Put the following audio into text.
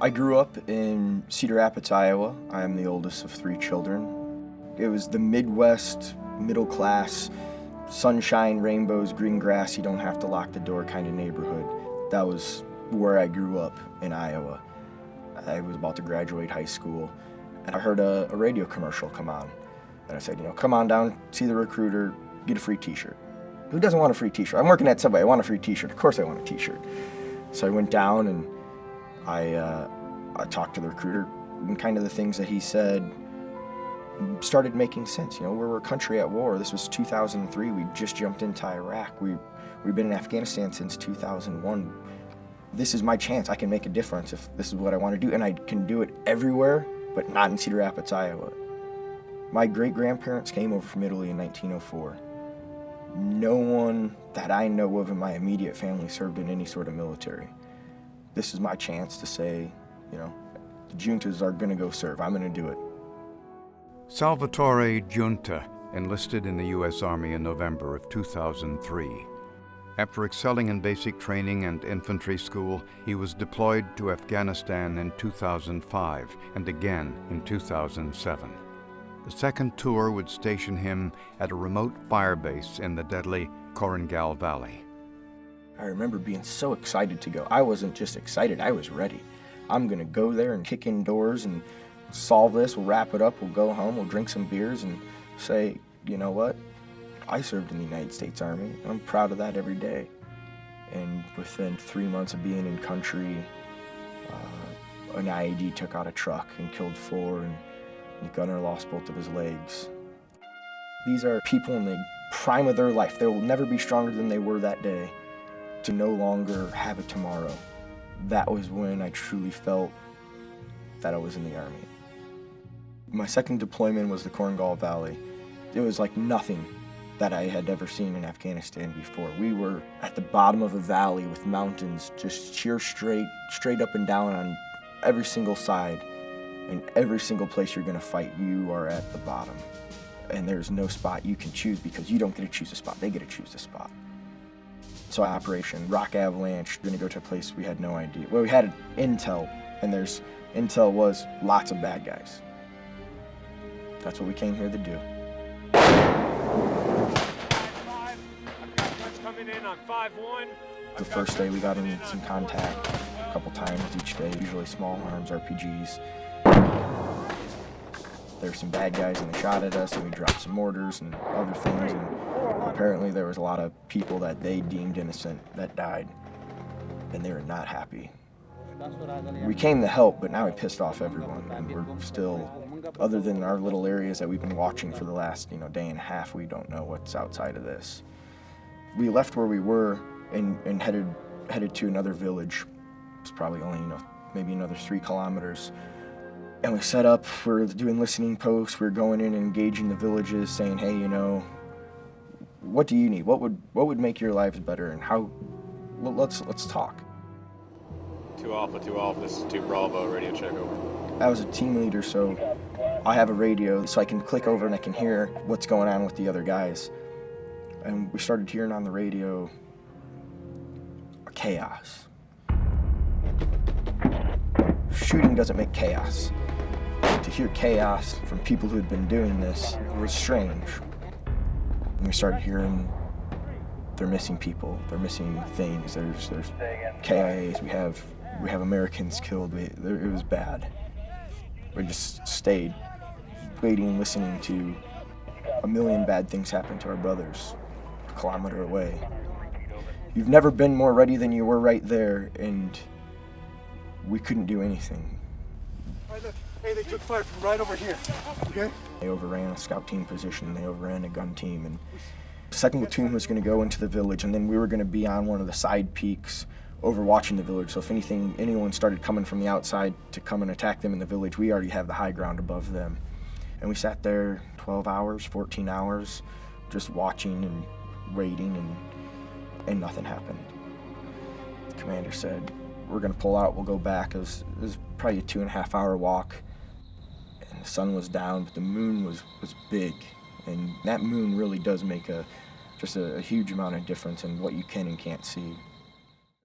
I grew up in Cedar Rapids, Iowa. I am the oldest of 3 children. It was the Midwest, middle class, sunshine, rainbows, green grass, you don't have to lock the door kind of neighborhood. That was where I grew up in Iowa. I was about to graduate high school, and I heard a radio commercial come on. And I said, come on down, see the recruiter, get a free t-shirt. Who doesn't want a free t-shirt? I'm working at Subway, I want a free t-shirt. Of course I want a t-shirt. So I went down and I talked to the recruiter, and kind of the things that he said started making sense. We're a country at war. This was 2003. We just jumped into Iraq. We've been in Afghanistan since 2001. This is my chance. I can make a difference if this is what I want to do, and I can do it everywhere, but not in Cedar Rapids, Iowa. My great-grandparents came over from Italy in 1904. No one that I know of in my immediate family served in any sort of military. This is my chance to say, the Juntas are going to go serve. I'm going to do it. Salvatore Giunta enlisted in the U.S. Army in November of 2003. After excelling in basic training and infantry school, he was deployed to Afghanistan in 2005 and again in 2007. The second tour would station him at a remote firebase in the deadly Korengal Valley. I remember being so excited to go. I wasn't just excited, I was ready. I'm gonna go there and kick in doors and solve this, we'll wrap it up, we'll go home, we'll drink some beers and say, you know what? I served in the United States Army. I'm proud of that every day. And within 3 months of being in country, an IED took out a truck and killed 4, and the gunner lost both of his legs. These are people in the prime of their life. They will never be stronger than they were that day, to no longer have a tomorrow. That was when I truly felt that I was in the Army. My second deployment was the Korengal Valley. It was like nothing that I had ever seen in Afghanistan before. We were at the bottom of a valley with mountains, just sheer straight up and down on every single side. And every single place you're gonna fight, you are at the bottom. And there's no spot you can choose because you don't get to choose a spot, they get to choose the spot. So Operation Rock Avalanche, we're gonna go to a place we had no idea. Well, we had intel, and intel was lots of bad guys. That's what we came here to do. Coming in on 5-1. The first day we got in some contact a couple times each day, usually small arms, RPGs. There were some bad guys and they shot at us, and we dropped some mortars and other things, and apparently there was a lot of people that they deemed innocent that died, and they were not happy. We came to help, but now we pissed off everyone, and we're still, other than our little areas that we've been watching for the last day and a half, we don't know what's outside of this. We left where we were and headed to another village. It's probably only maybe another 3 kilometers. And we set up, we're doing listening posts, we're going in and engaging the villages, saying, hey, what do you need? What would make your lives better, and how? Well, let's talk. 2 Alpha, this is 2 Bravo, radio check over. I was a team leader, so I have a radio, so I can click over and I can hear what's going on with the other guys. And we started hearing on the radio chaos. Shooting doesn't make chaos. To hear chaos from people who had been doing this was strange. And we started hearing they're missing people, they're missing things, there's KIAs, we have Americans killed, it was bad. We just stayed waiting, listening to a million bad things happen to our brothers a kilometer away. You've never been more ready than you were right there, and we couldn't do anything. Hey, they took fire from right over here, okay? They overran a scout team position, they overran a gun team, and the 2nd platoon was going to go into the village, and then we were going to be on one of the side peaks overwatching the village. So if anyone started coming from the outside to come and attack them in the village, we already have the high ground above them. And we sat there 12 hours, 14 hours, just watching and waiting, and nothing happened. The commander said, we're going to pull out, we'll go back. It was probably a 2.5 hour walk, and the sun was down, but the moon was big. And that moon really does make just a huge amount of difference in what you can and can't see.